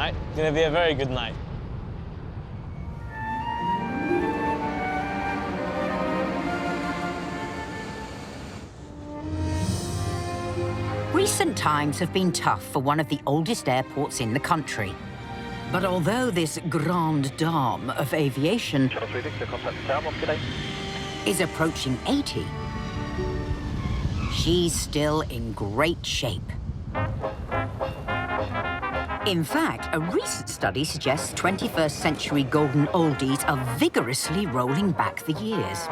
tonight. It's going to be a very good night. Recent times have been tough for one of the oldest airports in the country. But although this grande dame of aviation is approaching 80, she's still in great shape. In fact, a recent study suggests 21st century golden oldies are vigorously rolling back the years.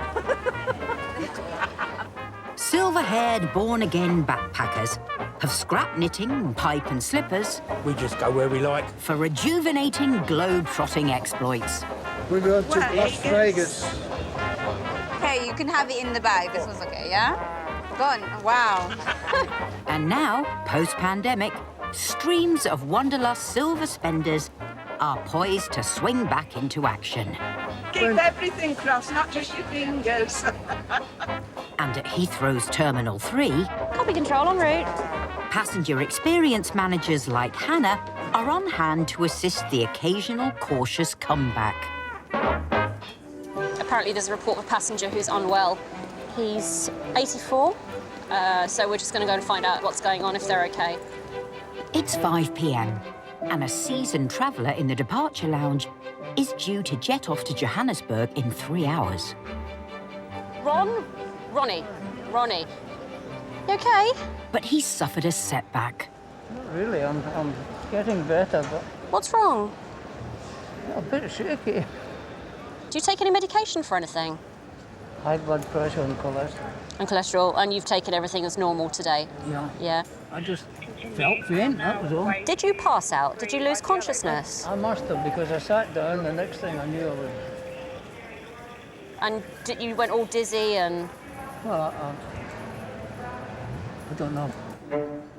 Silver-haired, born-again backpackers have scrapped knitting, pipe and slippers. We just go where we like. For rejuvenating, globe-trotting exploits. We're going to Las Vegas. Okay, you can have it in the bag. This one's okay, yeah? Gone. Wow. And now, post-pandemic, streams of wanderlust silver spenders are poised to swing back into action. Keep everything crossed, not just your fingers. And at Heathrow's Terminal 3... Copy control en route. Passenger experience managers like Hannah are on hand to assist the occasional cautious comeback. Apparently there's a report of a passenger who's unwell. He's 84, so we're just going to go and find out what's going on, if they're okay. It's 5 p.m, and a seasoned traveller in the departure lounge is due to jet off to Johannesburg in 3 hours. Ronnie, you okay? But he's suffered a setback. Not really, I'm getting better, but What's wrong? a bit shaky. Do you take any medication for anything? High blood pressure and cholesterol. And cholesterol, and you've taken everything as normal today? Yeah. Yeah. I just felt faint, that was all. Did you pass out? Did you lose consciousness? I must have, because I sat down, the next thing I knew I was... And you went all dizzy and... Well, I don't know.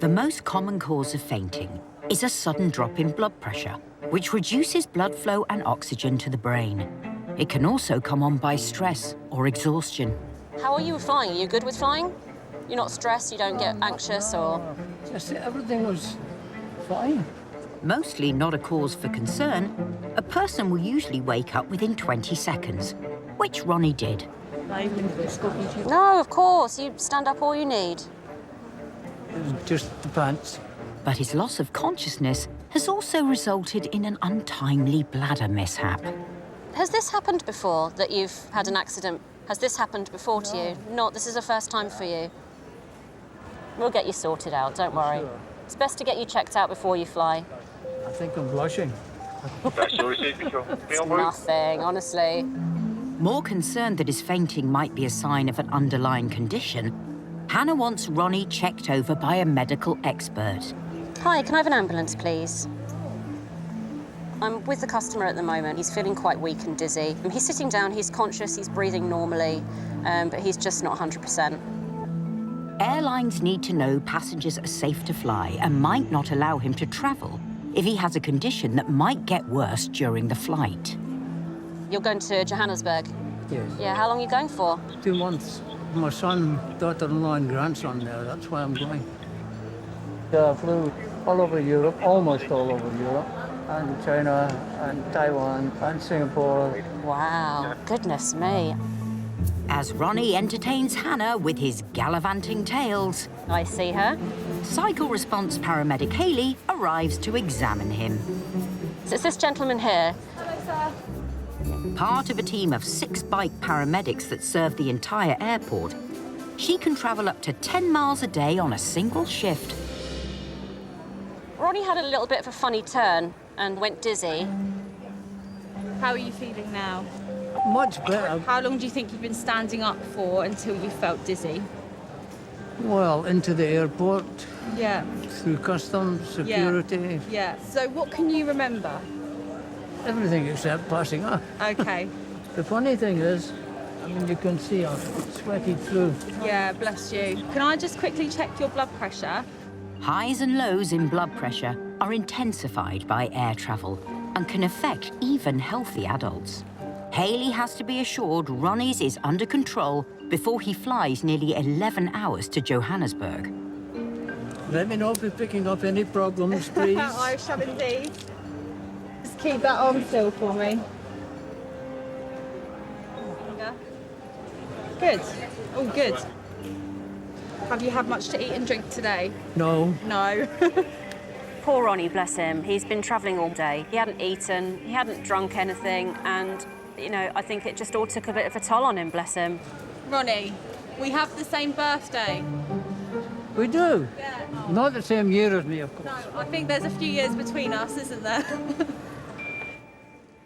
The most common cause of fainting is a sudden drop in blood pressure, which reduces blood flow and oxygen to the brain. It can also come on by stress or exhaustion. How are you flying? Are you good with flying? You're not stressed, you don't get anxious or... Just everything was fine. Mostly not a cause for concern, a person will usually wake up within 20 seconds, which Ronnie did. No, of course. You stand up all you need. It was just the pants. But his loss of consciousness has also resulted in an untimely bladder mishap. Has this happened before, that you've had an accident? Has this happened before to you? Not, this is the first time for you. We'll get you sorted out, don't worry. Sure. It's best to get you checked out before you fly. I think I'm blushing. It's nothing, honestly. More concerned that his fainting might be a sign of an underlying condition, Hannah wants Ronnie checked over by a medical expert. Hi, can I have an ambulance, please? I'm with the customer at the moment. He's feeling quite weak and dizzy. He's sitting down, he's conscious, he's breathing normally, but he's just not 100%. Airlines need to know passengers are safe to fly and might not allow him to travel if he has a condition that might get worse during the flight. You're going to Johannesburg? Yes. Yeah, how long are you going for? 2 months. My son, daughter-in-law and grandson there, that's why I'm going. Yeah, I flew all over Europe, almost all over Europe, and China, and Taiwan, and Singapore. Wow, goodness me. As Ronnie entertains Hannah with his gallivanting tales, I see her. cycle response paramedic Hayley arrives to examine him. So it's this gentleman here. Part of a team of 6 bike paramedics that serve the entire airport, she can travel up to 10 miles a day on a single shift. Ronnie had a little bit of a funny turn and went dizzy. How are you feeling now? Much better. How long do you think you've been standing up for until you felt dizzy? Well, into the airport, Yeah. through customs, security, Yeah. So what can you remember? everything except passing up. Okay. The funny thing is, I mean, you can see I'm sweaty through. Yeah, bless you. Can I just quickly check your blood pressure? Highs and lows in blood pressure are intensified by air travel and can affect even healthy adults. Hayley has to be assured Ronnie's is under control before he flies nearly 11 hours to Johannesburg. Let me know if you're picking up any problems, please. I shall indeed. Just keep that on still for me. Good. Oh, good. Have you had much to eat and drink today? No. No. Poor Ronnie, bless him. He's been travelling all day. He hadn't eaten, he hadn't drunk anything, and, you know, I think it just all took a bit of a toll on him, bless him. Ronnie, we have the same birthday. We do? Yeah. Not the same year as me, of course. No, I think there's a few years between us, isn't there?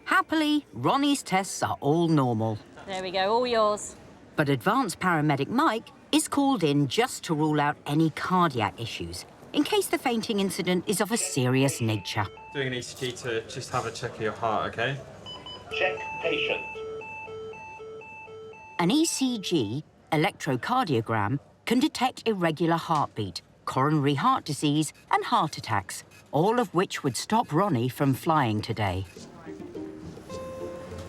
Happily, Ronnie's tests are all normal. There we go, all yours. But advanced paramedic Mike is called in just to rule out any cardiac issues, in case the fainting incident is of a serious nature. Doing an ECG to just have a check of your heart, okay? Check patient. An ECG, electrocardiogram, can detect irregular heartbeat, coronary heart disease and heart attacks, all of which would stop Ronnie from flying today.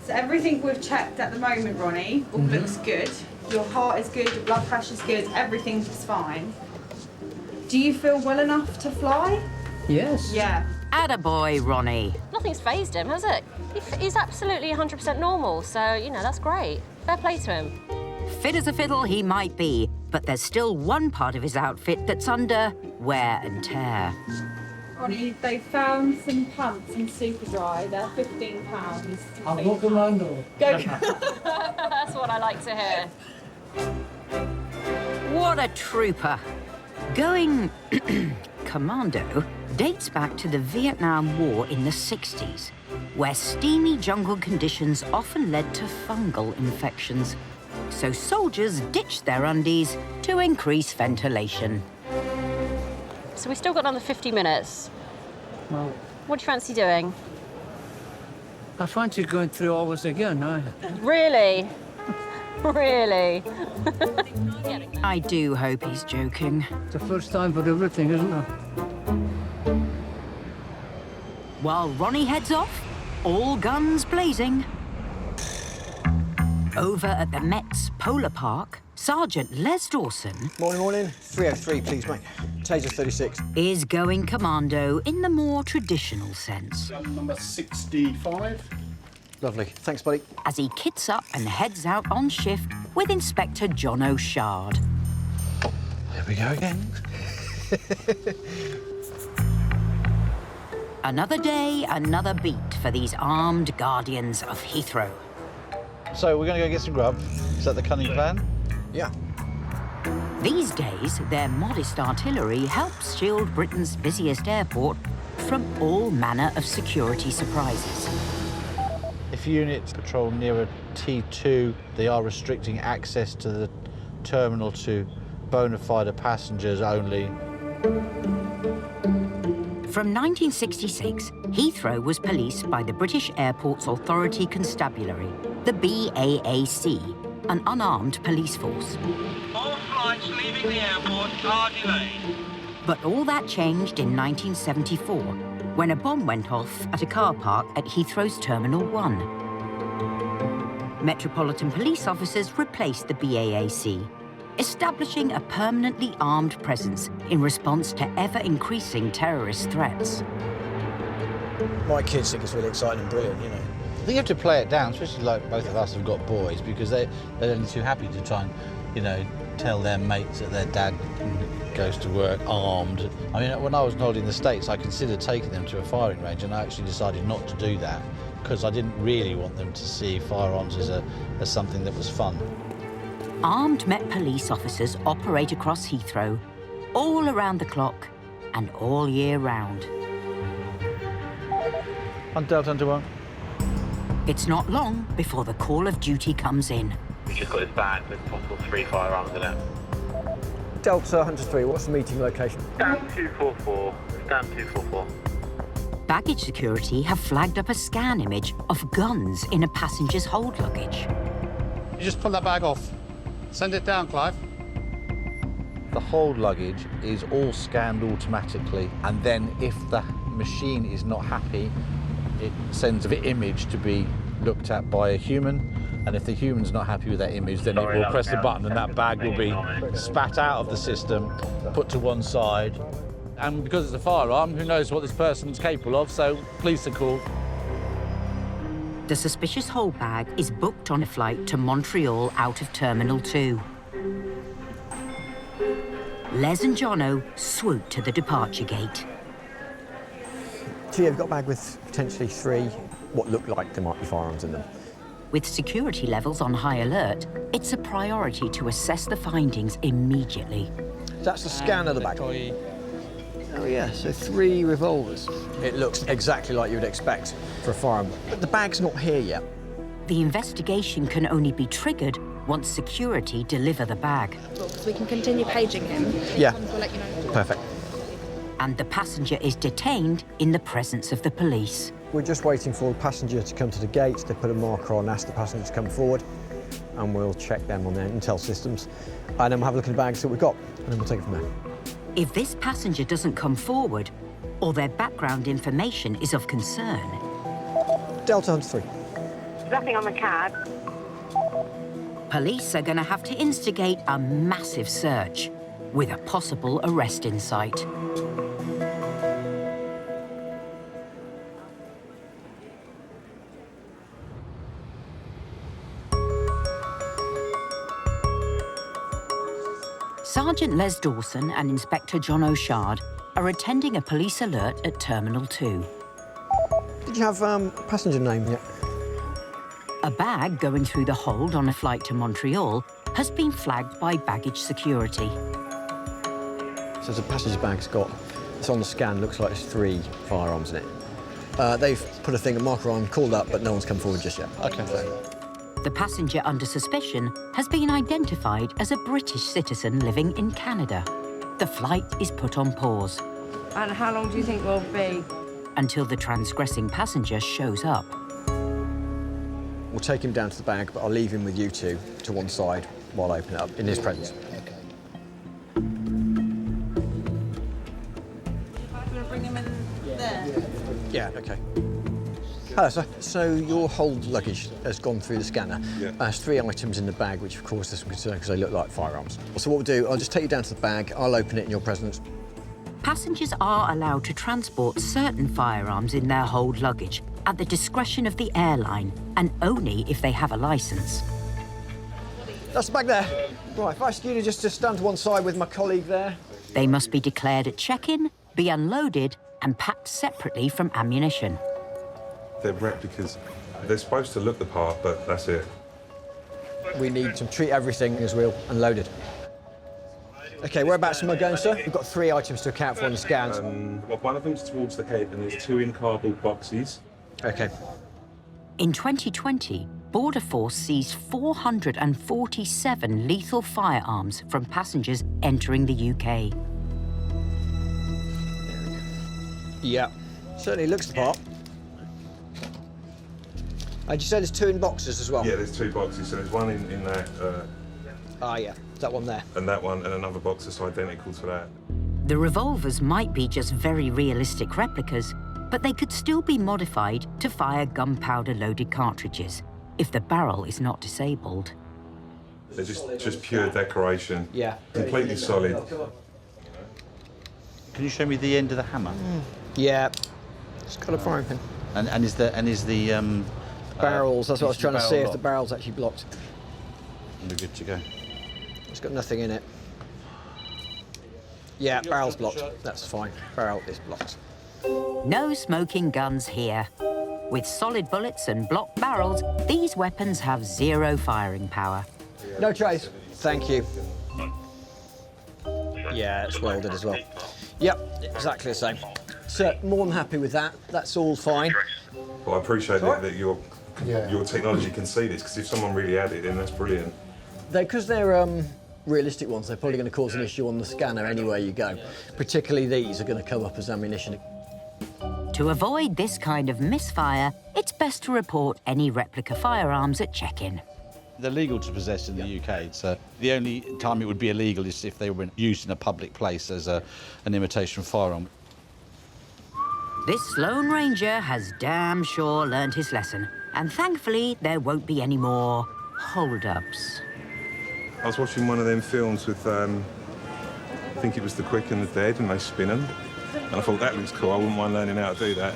So everything we've checked at the moment, Ronnie, all looks good. Your heart is good, your blood pressure's good, everything's fine. Do you feel well enough to fly? Yes. Yeah. Attaboy, Ronnie. Nothing's fazed him, has it? He's absolutely 100% normal, so, you know, that's great. Fair play to him. Fit as a fiddle he might be, but there's still one part of his outfit that's under wear and tear. Ronnie, they found some pants in Superdry. They're £15. I'll walk commando. Go. That's what I like to hear. What a trooper. Going commando dates back to the Vietnam War in the 60s, where steamy jungle conditions often led to fungal infections. So soldiers ditched their undies to increase ventilation. So we've still got another 50 minutes. Well, What do you fancy doing? I fancy going through all this again, aye. Really? Really? I do hope he's joking. It's the first time for everything, isn't it? While Ronnie heads off, all guns blazing. Over at the Met's Polar Park, Sergeant Les Dawson Morning. 303, please, mate. Taser 36. is going commando in the more traditional sense. Number 65. Lovely. Thanks, buddy. As he kits up and heads out on shift with Inspector John O'Shard. There we go again. Another day, another beat for these armed guardians of Heathrow. So we're going to go get some grub. Is that the cunning plan? Yeah. These days, their modest artillery helps shield Britain's busiest airport from all manner of security surprises. If units patrol near a T2, they are restricting access to the terminal to bona fide passengers only. From 1966, Heathrow was policed by the British Airports Authority Constabulary, the BAAC, an unarmed police force. All flights leaving the airport are delayed. But all that changed in 1974, when a bomb went off at a car park at Heathrow's Terminal 1. Metropolitan police officers replaced the BAAC, establishing a permanently armed presence in response to ever-increasing terrorist threats. My kids think it's really exciting and brilliant, you know. I think you have to play it down, especially like both of us have got boys, because they're only too happy to try and, you know, tell their mates that their dad goes to work armed. I mean, when I was on in the States, I considered taking them to a firing range, and I actually decided not to do that because I didn't really want them to see firearms as something that was fun. Armed Met police officers operate across Heathrow, all around the clock and all year round. On Delta under one. It's not long before the call of duty comes in. We just got his bag with possible 3 firearms in it. Delta 103, what's the meeting location? Stand 244. Stand 244. Baggage security have flagged up a scan image of guns in a passenger's hold luggage. You just pull that bag off. Send it down, Clive. The hold luggage is all scanned automatically, and then if the machine is not happy, it sends an image to be looked at by a human, and if the human's not happy with that image, then it will press the button and that bag will be spat out of the system, put to one side. And because it's a firearm, who knows what this person's capable of, so police are called. The suspicious hold bag is booked on a flight to Montreal out of Terminal 2. Les and Jono swoop to the departure gate. So yeah, we've got a bag with potentially 3 what look like there might be firearms in them. With security levels on high alert, it's a priority to assess the findings immediately. That's the scan of the bag. Oh yeah, so 3 revolvers. It looks exactly like you would expect for a firearm, but the bag's not here yet. The investigation can only be triggered once security deliver the bag. So we can continue paging him. Yeah. We'll let you know. Perfect. And the passenger is detained in the presence of the police. We're just waiting for the passenger to come to the gate. They put a marker on, ask the passenger to come forward, and we'll check them on their intel systems. And then we'll have a look at the bags that we've got, and then we'll take it from there. If this passenger doesn't come forward, or their background information is of concern... Delta Hunter 3. Nothing on the card. Police are going to have to instigate a massive search, with a possible arrest in sight. Sergeant Les Dawson and Inspector John O'Shard are attending a police alert at Terminal 2. Did you have passenger name yet? A bag going through the hold on a flight to Montreal has been flagged by baggage security. So the passenger bag's got, it's on the scan, looks like there's 3 firearms in it. They've put a marker on, called up, but no one's come forward just yet. Okay. The passenger under suspicion has been identified as a British citizen living in Canada. The flight is put on pause. And how long do you think we'll be? Until the transgressing passenger shows up. We'll take him down to the bag, but I'll leave him with you 2 to one side while I open it up in his presence. I'm going to bring him in there. Yeah, okay. Hello, sir. So your hold luggage has gone through the scanner. Yeah. There's 3 items in the bag, which of course there's some concern because they look like firearms. So what we'll do, I'll just take you down to the bag, I'll open it in your presence. Passengers are allowed to transport certain firearms in their hold luggage at the discretion of the airline and only if they have a licence. That's the bag there. Right, if I ask you to just stand to one side with my colleague there. They must be declared at check-in, be unloaded and packed separately from ammunition. They're replicas. They're supposed to look the part, but that's it. We need to treat everything as real and loaded. OK, whereabouts am I going, sir? We've got 3 items to account for on the scans. Well, one of them's towards the head, and there's 2 in cardboard boxes. OK. In 2020, Border Force seized 447 lethal firearms from passengers entering the UK. Yeah, certainly looks the part. And you said there's 2 in boxes as well? Yeah, there's 2 boxes, so there's one in there. Yeah, that one there. And that one, and another box that's identical to that. The revolvers might be just very realistic replicas, but they could still be modified to fire gunpowder-loaded cartridges if the barrel is not disabled. They're just pure decoration. Yeah. Completely solid. Can you show me the end of the hammer? Yeah, it's got a firing pin. And is the barrels? That's what I was trying to see if the locked? barrel's actually blocked. We're good to go. It's got nothing in it. Yeah, barrel's blocked. That's fine. Barrel is blocked. No smoking guns here. With solid bullets and blocked barrels, these weapons have 0 firing power. No trace. Thank you. Yeah, it's welded as well. Yep, exactly the same. So, more than happy with that. That's all fine. Well, I appreciate that your technology can see this, because if someone really had it, then that's brilliant. Because they're realistic ones, they're probably going to cause an issue on the scanner anywhere you go. Particularly these are going to come up as ammunition. To avoid this kind of misfire, it's best to report any replica firearms at check-in. They're legal to possess in the UK, so the only time it would be illegal is if they were used in a public place as an imitation firearm. This Lone Ranger has damn sure learned his lesson, and thankfully there won't be any more hold-ups. I was watching one of them films with, I think it was The Quick and the Dead, and they spin them. And I thought, that looks cool, I wouldn't mind learning how to do that.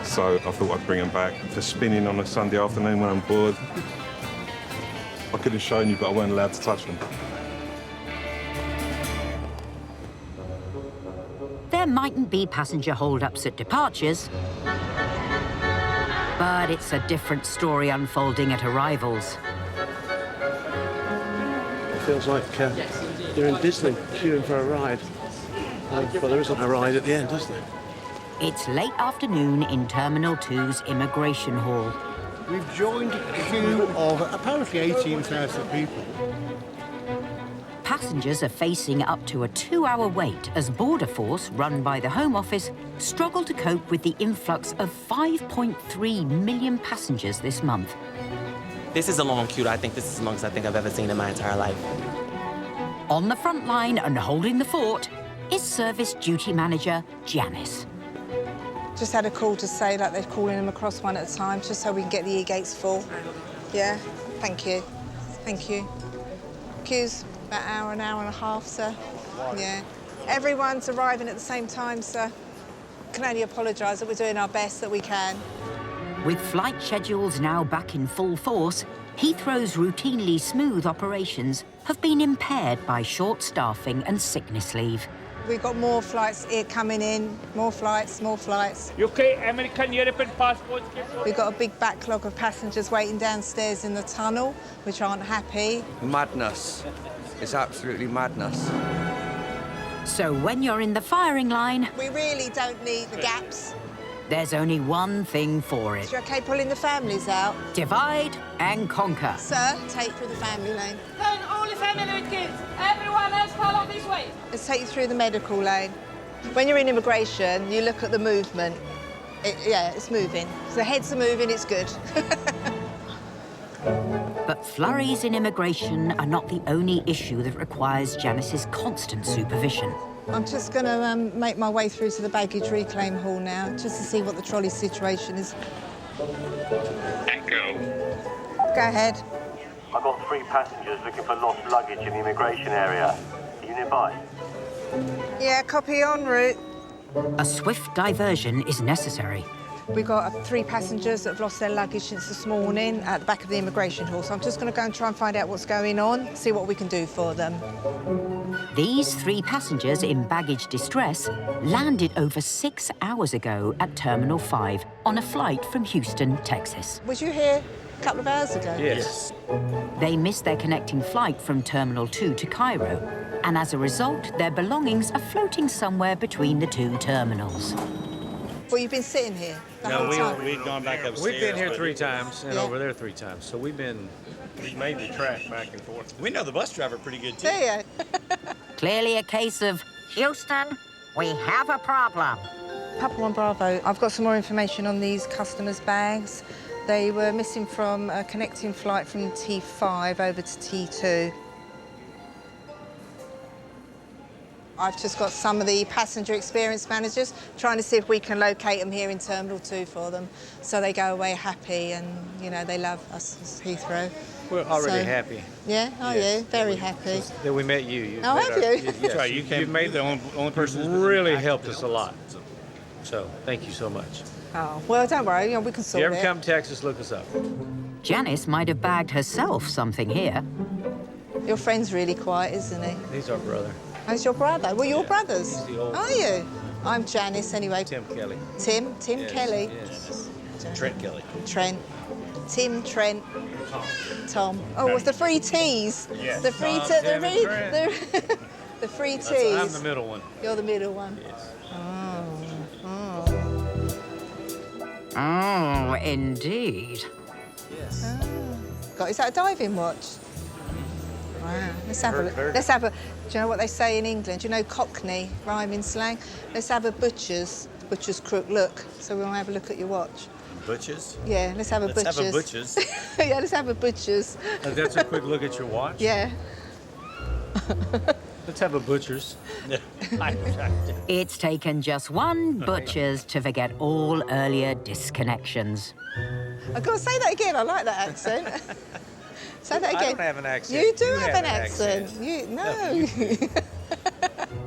So I thought I'd bring them back for spinning on a Sunday afternoon when I'm bored. I could have shown you, but I weren't allowed to touch them. There mightn't be passenger hold-ups at departures, but it's a different story unfolding at arrivals. It feels like you're in Disney, queuing for a ride. Well, there isn't a ride at the end, is there? It's late afternoon in Terminal 2's Immigration Hall. We've joined a queue of apparently 18,000 people. Passengers are facing up to a 2-hour wait as Border Force, run by the Home Office, struggle to cope with the influx of 5.3 million passengers this month. This is a long queue. I think this is the longest I think I've ever seen in my entire life. On the front line and holding the fort is Service Duty Manager Janice. Just had a call to say that they're calling them across one at a time, just so we can get the e-gates full. Yeah, thank you. Thank you. Queues about an hour and a half, sir. Yeah. Everyone's arriving at the same time, sir. Can only apologise that we're doing our best that we can. With flight schedules now back in full force, Heathrow's routinely smooth operations have been impaired by short staffing and sickness leave. We've got more flights here coming in, more flights, more flights. UK, American, European passports. We've got a big backlog of passengers waiting downstairs in the tunnel, which aren't happy. Madness. It's absolutely madness. So when you're in the firing line, we really don't need the gaps. There's only one thing for it. Is you OK pulling the families out? Divide and conquer. Sir, take through the family lane. Then only family with kids. Everyone else follow this way. Let's take you through the medical lane. When you're in immigration, you look at the movement. Yeah, it's moving. So the heads are moving, it's good. But flurries in immigration are not the only issue that requires Janice's constant supervision. I'm just going to make my way through to the baggage reclaim hall now, just to see what the trolley situation is. Echo. Go ahead. I've got 3 passengers looking for lost luggage in the immigration area. Are you nearby? Yeah, copy en route. A swift diversion is necessary. We've got 3 passengers that have lost their luggage since this morning at the back of the immigration hall, so I'm just going to go and try and find out what's going on, see what we can do for them. These 3 passengers in baggage distress landed over 6 hours ago at Terminal 5 on a flight from Houston, Texas. Was you here a couple of hours ago? Yes. They missed their connecting flight from Terminal 2 to Cairo, and as a result, their belongings are floating somewhere between the 2 terminals. Well, you've been sitting here the whole time? We've gone back upstairs. We've been here 3 times and Yeah. over there 3 times, so we made the track back and forth. We know the bus driver pretty good, too. Do you? Clearly a case of, Houston, we have a problem. Papa 1 Bravo, I've got some more information on these customers' bags. They were missing from a connecting flight from T5 over to T2. I've just got some of the passenger experience managers trying to see if we can locate them here in Terminal 2 for them, so they go away happy and, you know, they love us as Heathrow. We're already happy. Yeah, are you? Very happy. That we met you. Oh, have you? Yes, That's right, you've made the only person who's really helped us a lot. So, thank you so much. Oh, well, don't worry, you know, we can If sort you ever it. come to Texas, look us up. Janice might have bagged herself something here. Your friend's really quiet, isn't he? He's our brother. Oh, he's your brother? Well, you're brothers. He's the old Are you? I'm Janice, anyway. Tim Kelly. Tim Yes, Kelly. Yes. Trent Kelly. Trent. Tim, Trent, Tom. Oh, what's the 3 T's? Yes. The 3 Tom, T. Tim, and Trent. The 3 T's. I'm the middle one. You're the middle one. Yes. Oh, indeed. Yes. God, is that a diving watch? Wow. Let's have a. Very Let's have a. Do you know what they say in England? Do you know Cockney rhyming slang? Let's have a butcher's crook look. So we want to have a look at your watch. Butchers? Yeah, let's have a butcher's. Let's have a butcher's. Yeah, let's have a butcher's. That's a quick look at your watch? Yeah. Let's have a butcher's. It's taken just 1 butcher's to forget all earlier disconnections. I've got to say that again. I like that accent. Say that again. I don't have an accent. You do have an accent. You no.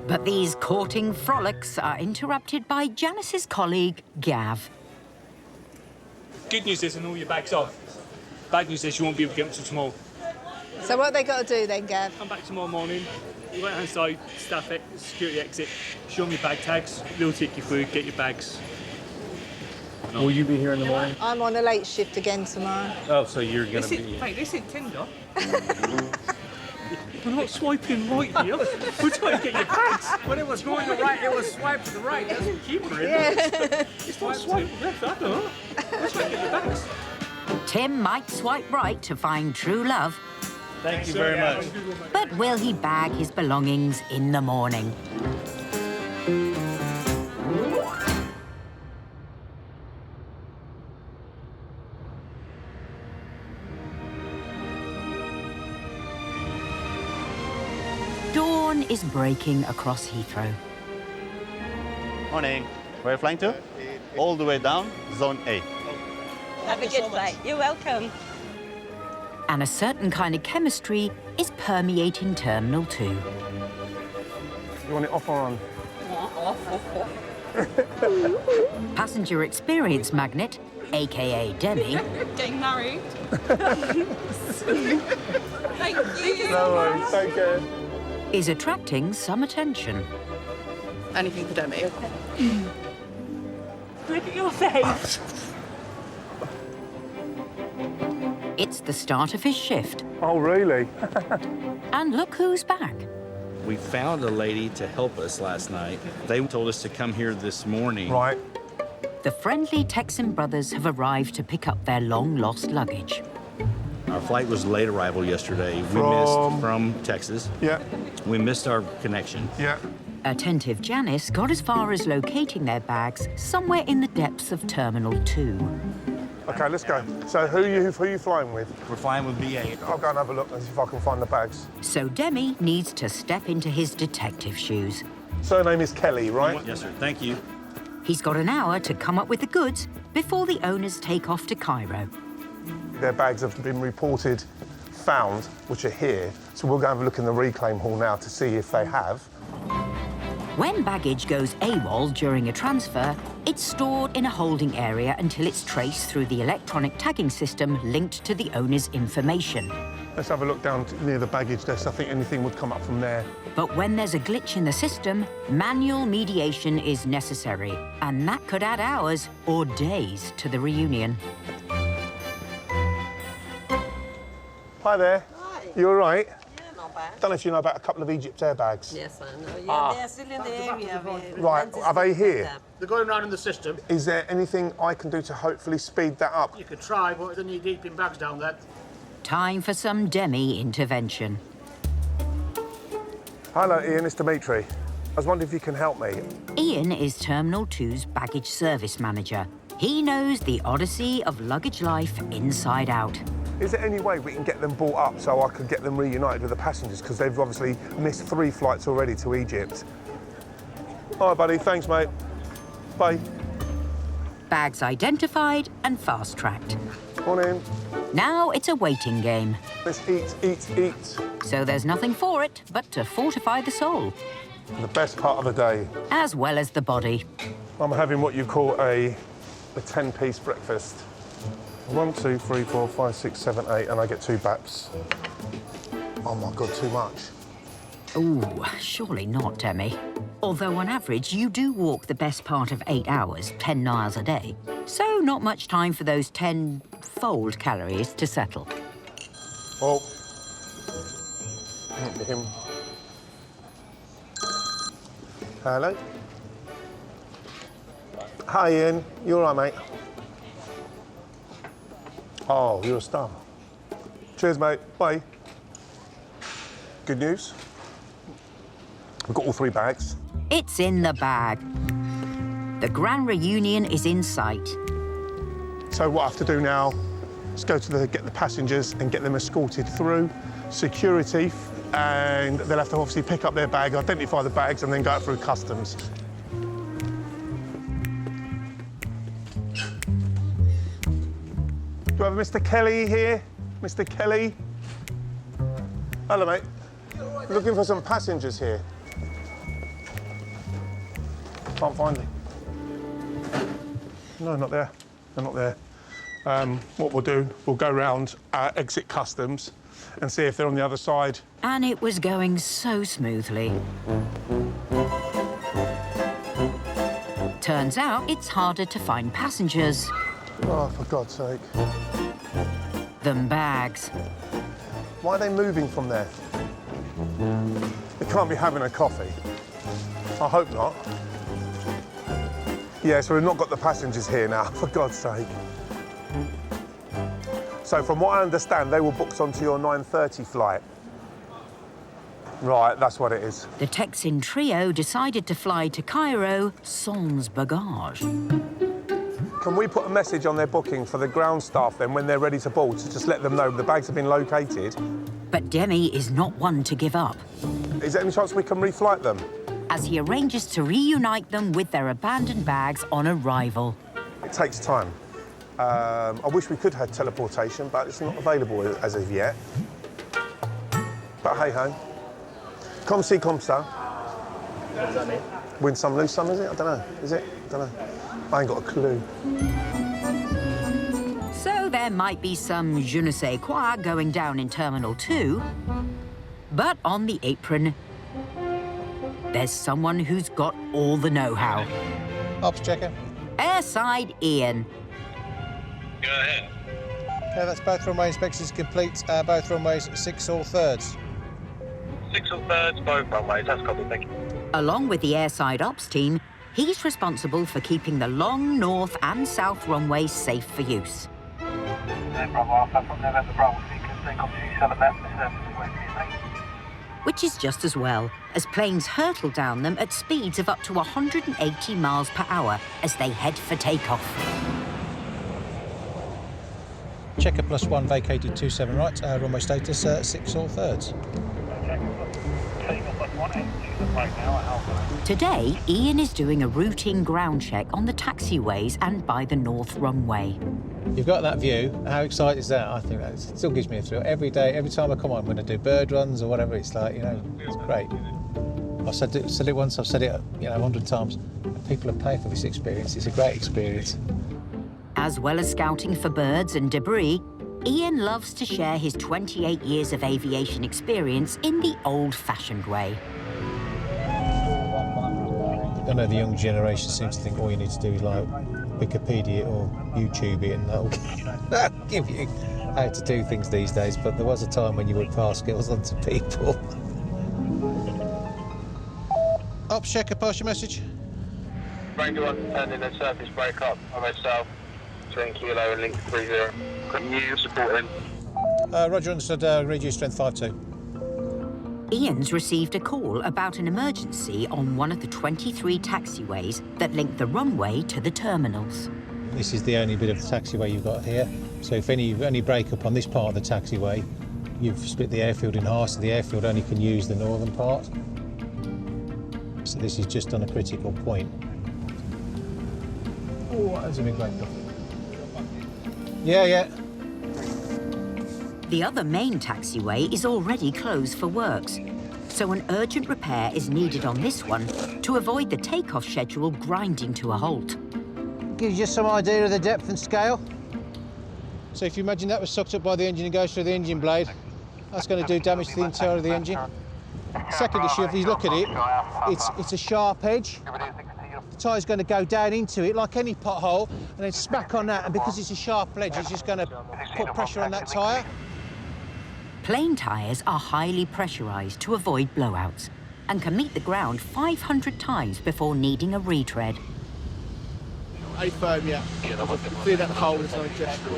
But these courting frolics are interrupted by Janice's colleague, Gav. good news is, and all your bags off. Bad news is you won't be able to get them too small. So what they got to do then, Gav? Come back tomorrow morning, right hand side, staff it, security exit, show them your bag tags, they'll take you through, get your bags. Will you be here in the morning? I'm on a late shift again tomorrow. Oh, so you're going to be... Mate, this isn't Tinder. We're not swiping right here. We're trying to get your bags. When it was going to the right, it was swipe to the right. That's the keeper, isn't Yeah. It's not swipe left, I don't know. We're trying to get your bags. Tim might swipe right to find true love. Thank you very much. But will he bag his belongings in the morning? Dawn is breaking across Heathrow. Morning. Where are you flying to? All the way down, Zone A. Have a good flight. You're welcome. And a certain kind of chemistry is permeating Terminal 2. You want it off or on? Passenger experience magnet, aka Demi, Getting married. Thank you. No worries, take care. is attracting some attention. Anything for Demi. Look at your face. It's the start of his shift. Oh, really? And look who's back. We found a lady to help us last night. They told us to come here this morning. Right. The friendly Texan brothers have arrived to pick up their long-lost luggage. Our flight was late arrival yesterday. We missed from Texas. Yeah. We missed our connection. Yeah. Attentive Janice got as far as locating their bags somewhere in the depths of Terminal 2. Okay, let's go. So who are you flying with? We're flying with BA. I'll go and have a look and see if I can find the bags. So Demi needs to step into his detective shoes. Surname is Kelly, right? Yes, sir. Thank you. He's got an hour to come up with the goods before the owners take off to Cairo. Their bags have been reported found, which are here. So we'll go and have a look in the reclaim hall now to see if they have. When baggage goes AWOL during a transfer, it's stored in a holding area until it's traced through the electronic tagging system linked to the owner's information. Let's have a look down near the baggage desk. I think anything would come up from there. But when there's a glitch in the system, manual mediation is necessary, and that could add hours or days to the reunion. Hi there. Hi. You all right? Don't know if you know about a couple of Egypt airbags. Yes, I know. Yeah, they're still in the area. Right, are they here? They're going around in the system. Is there anything I can do to hopefully speed that up? You could try, but then you're deep in bags down there. Time for some Demi intervention. Hello, Ian, it's Dimitri. I was wondering if you can help me. Ian is Terminal 2's baggage service manager. He knows the odyssey of luggage life inside out. Is there any way we can get them brought up so I could get them reunited with the passengers? Because they've obviously missed 3 flights already to Egypt. All right, buddy. Thanks, mate. Bye. Bags identified and fast-tracked. Morning. Now it's a waiting game. Let's eat. So there's nothing for it but to fortify the soul. The best part of the day. As well as the body. I'm having what you call a 10-piece breakfast. 1, 2, 3, 4, 5, 6, 7, 8, and I get 2 baps. Oh my God, too much. Ooh, surely not, Demi. Although on average, you do walk the best part of 8 hours, 10 miles a day. So not much time for those 10-fold calories to settle. Oh. Him. Hello? Hi, Ian. You all right, mate? Oh, you're a star. Cheers, mate. Bye. Good news? We've got all 3 bags. It's in the bag. The grand reunion is in sight. So what I have to do now is go to get the passengers and get them escorted through security, and they'll have to obviously pick up their bag, identify the bags, and then go through customs. Do I have Mr. Kelly here? Mr. Kelly? Hello, mate. Looking for some passengers here. Can't find them. No, not there. They're not there. What we'll do, we'll go round exit customs and see if they're on the other side. And it was going so smoothly. Turns out it's harder to find passengers Oh, for God's sake. than bags. Why are they moving from there? They can't be having a coffee. I hope not. Yeah, so we've not got the passengers here now, for God's sake. So from what I understand, they were booked onto your 9:30 flight. Right, that's what it is. The Texan trio decided to fly to Cairo sans bagage. Can we put a message on their booking for the ground staff then when they're ready to board to just let them know the bags have been located? But Demi is not one to give up, Is there any chance we can reflight them? as he arranges to reunite them with their abandoned bags on arrival. It takes time. I wish we could have teleportation, but it's not available as of yet. But hey-ho. Comme ci, comme ça. Win some, lose some, is it? I don't know. Is it? I don't know. I ain't got a clue. So there might be some je ne sais quoi going down in Terminal 2, but on the apron, there's someone who's got all the know-how. Ops checker. Airside Ian. Go ahead. Okay, that's both runway inspections complete. Both runways 6 all thirds. 6 all thirds, both runways. That's copied, thank you. Along with the airside ops team, he's responsible for keeping the long north and south runways safe for use. Bravo Alpha from November Bravo, take off 27 left, Which is just as well, as planes hurtle down them at speeds of up to 180 miles per hour as they head for takeoff. Checker +1 vacated 27 right. Runway status 6 all thirds. Today, Ian is doing a routine ground check on the taxiways and by the north runway. You've got that view. How exciting is that? I think that still gives me a thrill. Every day, every time I come on, I'm going to do bird runs or whatever. It's like, you know, it's great. I've said it once, I've said it, 100 times. People are paying for this experience. It's a great experience. As well as scouting for birds and debris, Ian loves to share his 28 years of aviation experience in the old-fashioned way. I know the young generation seems to think all you need to do is like Wikipedia it or YouTube it and that'll give you how to do things these days, but there was a time when you would pass skills on to people. Ops checker, pass your message. Ranger 1 turning the surface break up, I'm at south, 20 kilo and link 30. Can you support him? Roger, understood, reduce strength 5-2. Ian's received a call about an emergency on one of the 23 taxiways that link the runway to the terminals. This is the only bit of the taxiway you've got here, so if any break up on this part of the taxiway, you've split the airfield in half, so the airfield only can use the northern part. So this is just on a critical point. Oh, that's a big break up. Yeah. The other main taxiway is already closed for works, so an urgent repair is needed on this one to avoid the takeoff schedule grinding to a halt. Gives you some idea of the depth and scale. So if you imagine that was sucked up by the engine and goes through the engine blade, that's going to do damage to the interior of the engine. Second issue, if you look at it, it's a sharp edge. The tyre's going to go down into it like any pothole and then smack on that, and because it's a sharp edge, it's just going to put pressure on that tyre. Plane tyres are highly pressurised to avoid blowouts and can meet the ground 500 times before needing a retread. A-firm, yeah. Cleared out the hole, there's no injection.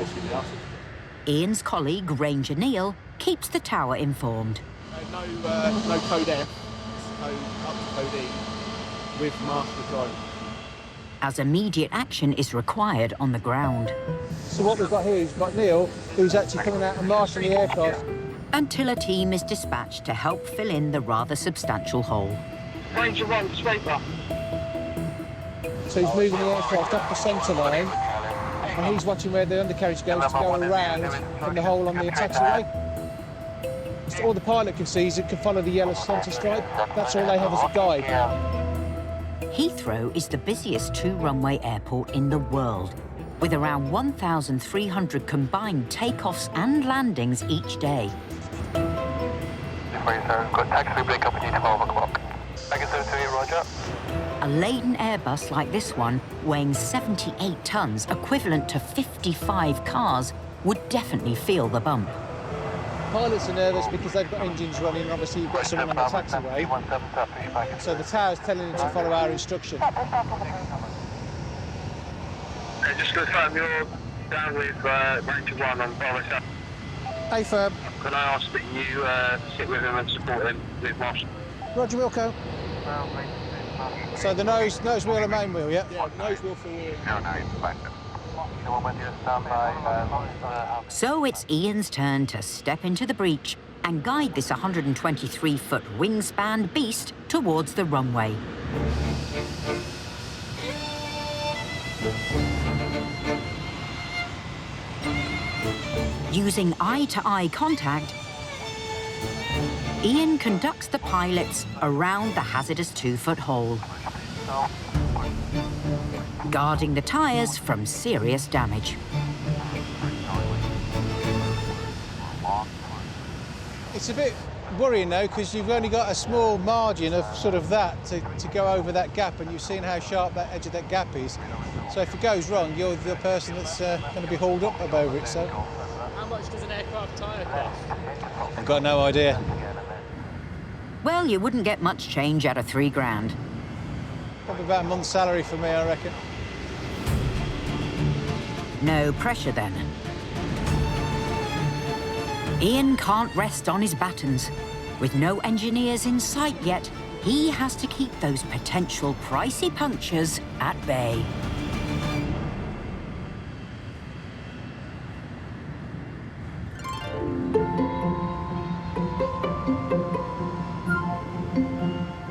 Ian's colleague, Ranger Neil, keeps the tower informed. No code F, code up to code E with master control. As immediate action is required on the ground. So what we've got here is we've got Neil, who's actually coming out and marshalling the aircraft. Until a team is dispatched to help fill in the rather substantial hole. Ranger 1, sweeper. So he's moving the aircraft up the centre line, and he's watching where the undercarriage goes to go around from the hole on the taxiway. So all the pilot can see is it can follow the yellow centre stripe. That's all they have as a guide. Heathrow is the busiest two-runway airport in the world, with around 1,300 combined takeoffs and landings each day. Got taxi break up at 12 o'clock. Baggage 028, roger. A laden Airbus like this one, weighing 78 tons, equivalent to 55 cars, would definitely feel the bump. Pilots are nervous because they've got engines running, and obviously you've got someone on the taxiway. So the tower's telling them to follow our instruction. Just confirm you're down with Ranger 1 on Bravo 7. Hey, Ferb. Can I ask that you sit with him and support him with Marshall? Roger, Wilco. So the nose wheel and main wheel, yeah? Yeah, nose wheel for wheel. So it's Ian's turn to step into the breach and guide this 123-foot wingspan beast towards the runway. Using eye-to-eye contact, Ian conducts the pilots around the hazardous 2-foot hole, guarding the tyres from serious damage. It's a bit worrying though, because you've only got a small margin of sort of that to go over that gap, and you've seen how sharp that edge of that gap is. So if it goes wrong, you're the person that's going to be hauled up over it. So How much does an aircraft tyre cost? I've got no idea. Well, you wouldn't get much change out of £3 grand. Probably about a month's salary for me, I reckon. No pressure then. Ian can't rest on his battens. With no engineers in sight yet, he has to keep those potential pricey punctures at bay.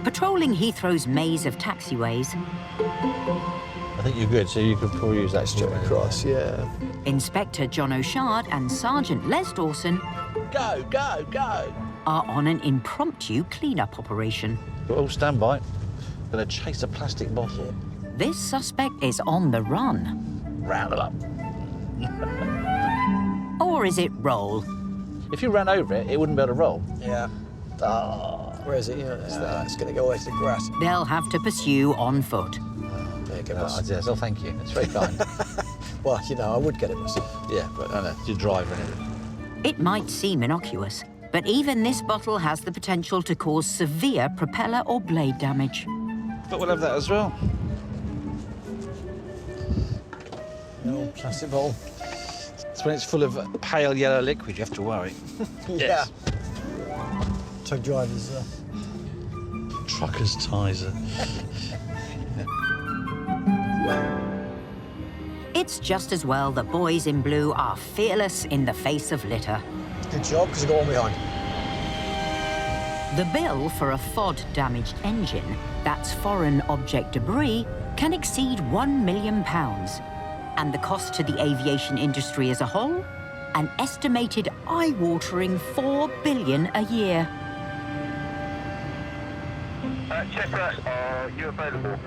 Patrolling Heathrow's maze of taxiways, I think you're good, so you could probably use that straight across, yeah. Inspector John O'Shard and Sergeant Les Dawson Go, go, go! are on an impromptu clean-up operation. We're all stand by. Gonna chase a plastic bottle. This suspect is on the run. Round it up. Or is it roll? If you ran over it, it wouldn't be able to roll. Yeah. Where is it? Yeah, it's going to go away to the grass. They'll have to pursue on foot. There you go, boss. Yes, well, thank you. It's very kind. Well, you know, I would get it myself. Yeah, but I know, you're driving it. It might seem innocuous, but even this bottle has the potential to cause severe propeller or blade damage. But we'll have that as well. No plastic bottle. It's when it's full of pale yellow liquid, you have to worry. Yeah. Tug drivers. Trucker's Tizer. It's just as well the boys in blue are fearless in the face of litter. Good job, because you got one behind. The bill for a FOD-damaged engine, that's foreign object debris, can exceed £1 million. And the cost to the aviation industry as a whole? An estimated eye-watering $4 billion a year. Checker, are you available?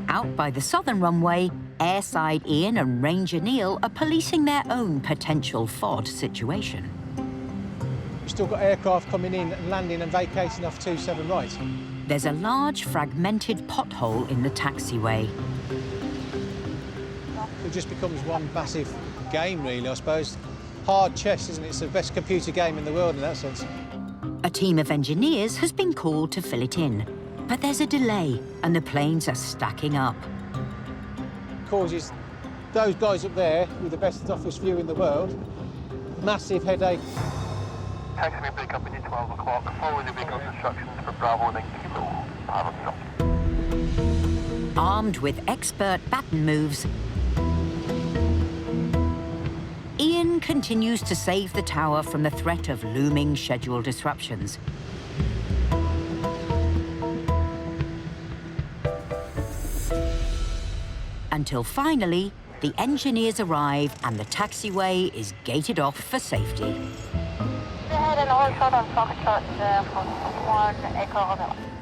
Out by the southern runway, Airside Ian and Ranger Neil are policing their own potential FOD situation. We've still got aircraft coming in and landing and vacating off 27 right. There's a large fragmented pothole in the taxiway. It just becomes one massive game, really, I suppose. Hard chess, isn't it? It's the best computer game in the world in that sense. A team of engineers has been called to fill it in, but there's a delay and the planes are stacking up. Causes those guys up there with the best office view in the world massive headache. Taxi may pick up at 12 o'clock. Follow the vehicle's instructions for Bravo 9 Kilo. Pilot. Armed with expert baton moves, Ian continues to save the tower from the threat of looming schedule disruptions. Until finally, the engineers arrive and the taxiway is gated off for safety.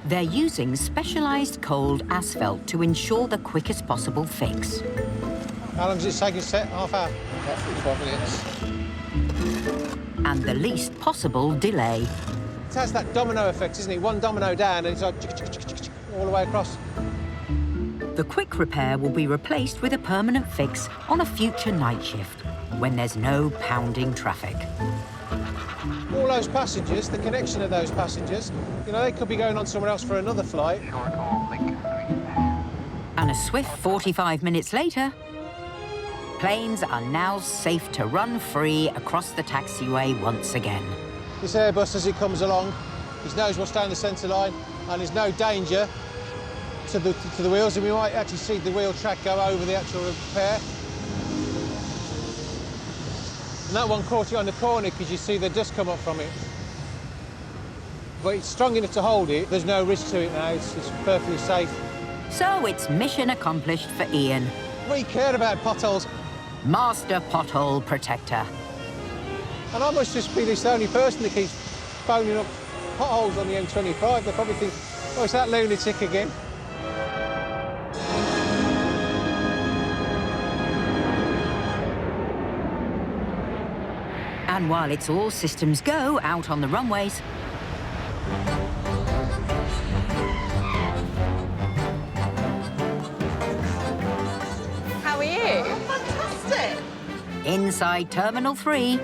They're using specialised cold asphalt to ensure the quickest possible fix. How long does it take you to set? Half hour? About 45 minutes. And the least possible delay. It has that domino effect, isn't it? One domino down and it's like all the way across. The quick repair will be replaced with a permanent fix on a future night shift when there's no pounding traffic. All those passengers, the connection of those passengers, you know, they could be going on somewhere else for another flight. And a swift 45 minutes later, planes are now safe to run free across the taxiway once again. This Airbus, as it comes along, he knows what's down the centre line, and there's no danger to the wheels, and we might actually see the wheel track go over the actual repair. And that one caught you on the corner because you see the dust come up from it. But it's strong enough to hold it. There's no risk to it now. It's perfectly safe. So it's mission accomplished for Ian. We care about potholes. Master pothole protector. And I must just be this only person that keeps phoning up potholes on the M25. They probably think, oh, it's that lunatic again. And while it's all systems go out on the runways, How are you? Fantastic. inside Terminal 3,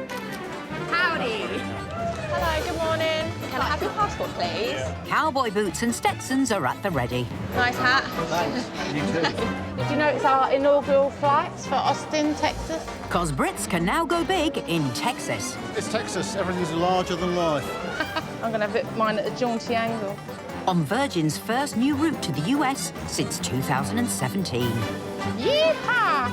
Howdy. Hello, good morning. Can I have your passport, please? cowboy boots and Stetsons are at the ready. Nice hat. Thanks. You too. Did you know it's our inaugural flights for Austin, Texas? Because Brits can now go big in Texas. It's Texas. Everything's larger than life. I'm going to put mine at a jaunty angle. On Virgin's first new route to the US since 2017. Yeehaw!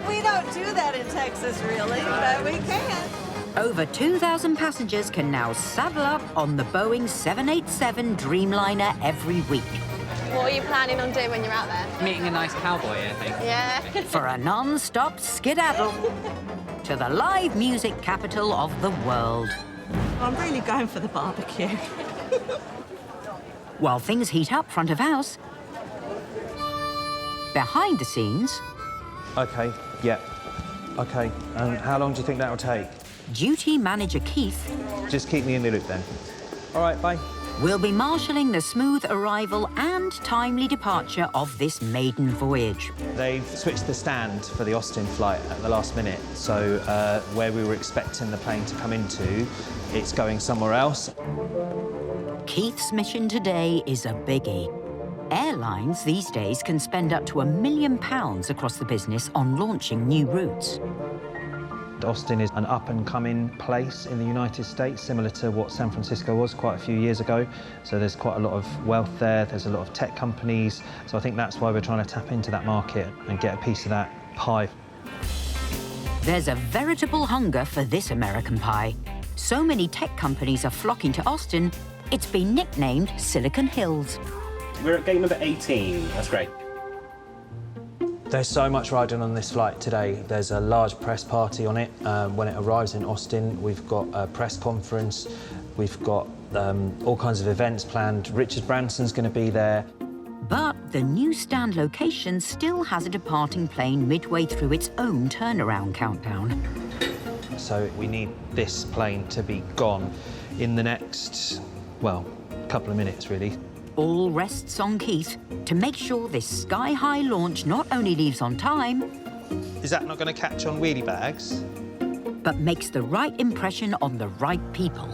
We don't do that in Texas, really, but we can. Over 2,000 passengers can now saddle up on the Boeing 787 Dreamliner every week. What are you planning on doing when you're out there? Meeting a nice cowboy, I think. Yeah. For a non-stop skedaddle to the live music capital of the world. I'm really going for the barbecue. While things heat up front of house, behind the scenes... OK, yeah. OK, and how long do you think that'll take? Duty manager Keith... Just keep me in the loop then. All right, bye. Will be marshalling the smooth arrival and timely departure of this maiden voyage. They've switched the stand for the Austin flight at the last minute, so where we were expecting the plane to come into, it's going somewhere else. Keith's mission today is a biggie. Airlines these days can spend up to £1 million across the business on launching new routes. Austin is an up-and-coming place in the United States, similar to what San Francisco was quite a few years ago. So there's quite a lot of wealth there, there's a lot of tech companies. So I think that's why we're trying to tap into that market and get a piece of that pie. There's a veritable hunger for this American pie. So many tech companies are flocking to Austin, it's been nicknamed Silicon Hills. We're at gate number 18, that's great. There's so much riding on this flight today. There's a large press party on it. When it arrives in Austin, we've got a press conference. We've got all kinds of events planned. Richard Branson's going to be there. But the new stand location still has a departing plane midway through its own turnaround countdown. So we need this plane to be gone in the next, well, couple of minutes, really. All rests on Keith to make sure this sky-high launch not only leaves on time... Is that not going to catch on wheelie bags? ...but makes the right impression on the right people.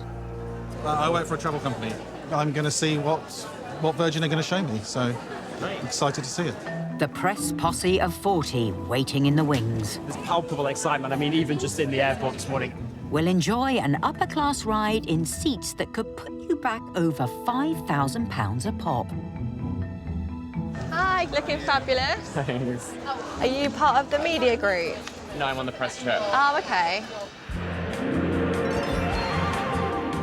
I work for a travel company. I'm going to see what Virgin are going to show me, so I'm excited to see it. The press posse of 40 waiting in the wings. There's palpable excitement, I mean, even just in the airport this morning. Will enjoy an upper-class ride in seats that could put you back over £5,000 a pop. Hi, looking fabulous. Thanks. Are you part of the media group? No, I'm on the press trip. Oh, OK.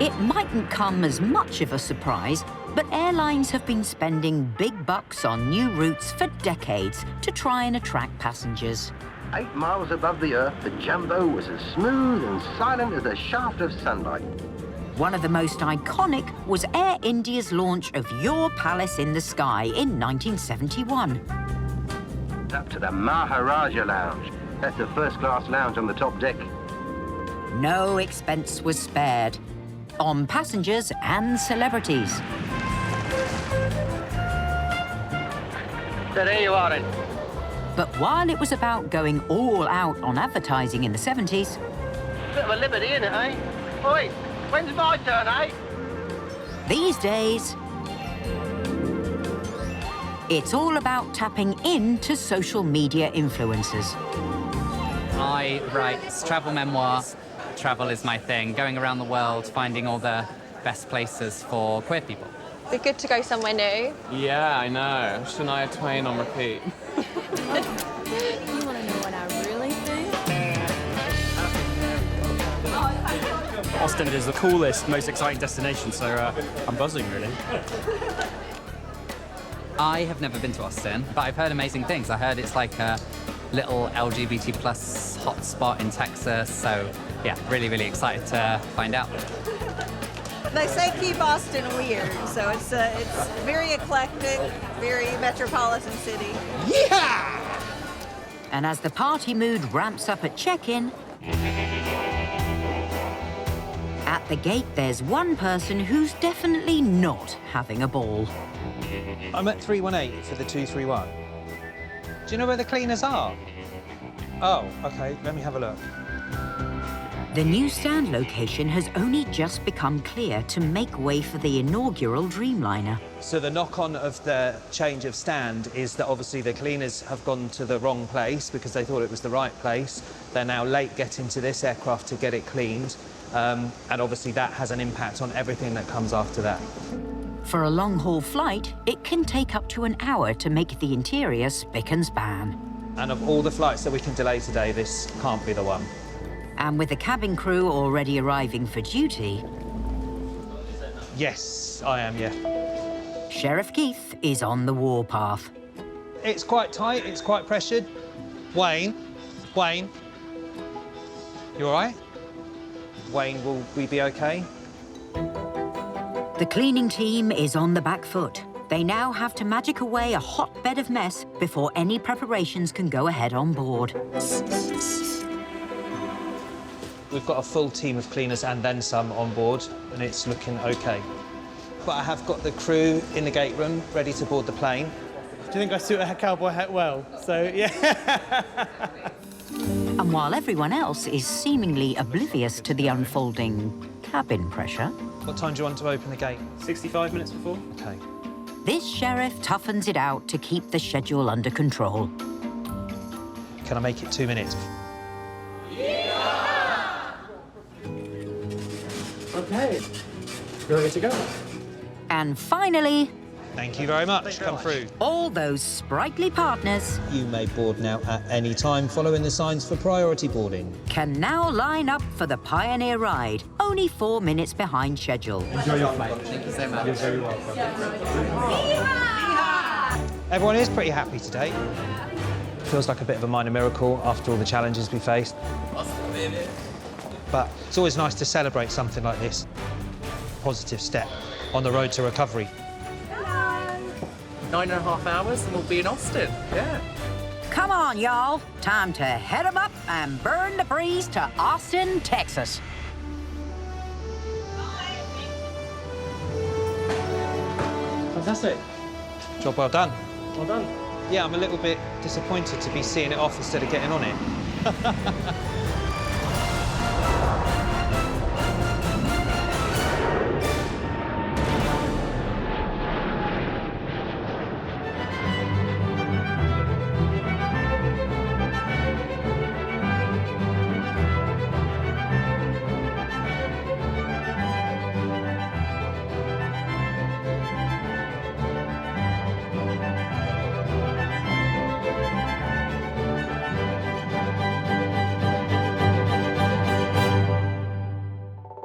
It mightn't come as much of a surprise, but airlines have been spending big bucks on new routes for decades to try and attract passengers. 8 miles above the Earth, the Jumbo was as smooth and silent as a shaft of sunlight. One of the most iconic was Air India's launch of Your Palace in the Sky in 1971. stepped up to the Maharaja Lounge. That's the first-class lounge on the top deck. No expense was spared on passengers and celebrities. So there you are then. But while it was about going all out on advertising in the 70s, Bit of a liberty, isn't it, eh? Oi, when's my turn, eh? these days, it's all about tapping into social media influencers. I write travel memoirs. Travel is my thing, going around the world, finding all the best places for queer people. Be good to go somewhere new. Yeah, I know. Shania Twain on repeat. You want to know what I really think? Austin is the coolest, most exciting destination, so I'm buzzing, really. I have never been to Austin, but I've heard amazing things. I heard it's like a little LGBT plus hotspot in Texas, so yeah, really, really excited to find out. They say keep Austin weird, so it's very eclectic, very metropolitan city. Yeah! And as the party mood ramps up at check-in, at the gate there's one person who's definitely not having a ball. I'm at 318 for the 231. Do you know where the cleaners are? Oh, OK, let me have a look. The new stand location has only just become clear to make way for the inaugural Dreamliner. So the knock-on of the change of stand is that obviously the cleaners have gone to the wrong place because they thought it was the right place. They're now late getting to this aircraft to get it cleaned. And obviously that has an impact on everything that comes after that. For a long-haul flight, it can take up to an hour to make the interior spick and span. And of all the flights that we can delay today, this can't be the one. And with the cabin crew already arriving for duty... Yes, I am, yeah. Sheriff Keith is on the warpath. It's quite tight, it's quite pressured. Wayne, you all right? Wayne, will we be okay? The cleaning team is on the back foot. They now have to magic away a hotbed of mess before any preparations can go ahead on board. We've got a full team of cleaners and then some on board, and it's looking OK. But I have got the crew in the gate room, ready to board the plane. Do you think I suit a cowboy hat well? So, yeah. And while everyone else is seemingly oblivious to the unfolding cabin pressure... What time do you want to open the gate? 65 minutes before. OK. This sheriff toughens it out to keep the schedule under control. Can I make it 2 minutes? Okay, you're ready to go. And finally... Thank you very much. Come through. All those sprightly partners... You may board now at any time following the signs for priority boarding. ...can now line up for the Pioneer ride, only 4 minutes behind schedule. Enjoy your flight. Thank you so much. You're very welcome. Everyone is pretty happy today. Feels like a bit of a minor miracle after all the challenges we faced. But it's always nice to celebrate something like this. Positive step on the road to recovery. 9.5 hours and we'll be in Austin. Yeah. Come on, y'all. Time to head 'em up and burn the breeze to Austin, Texas. Fantastic. Job well done. Well done. Yeah, I'm a little bit disappointed to be seeing it off instead of getting on it.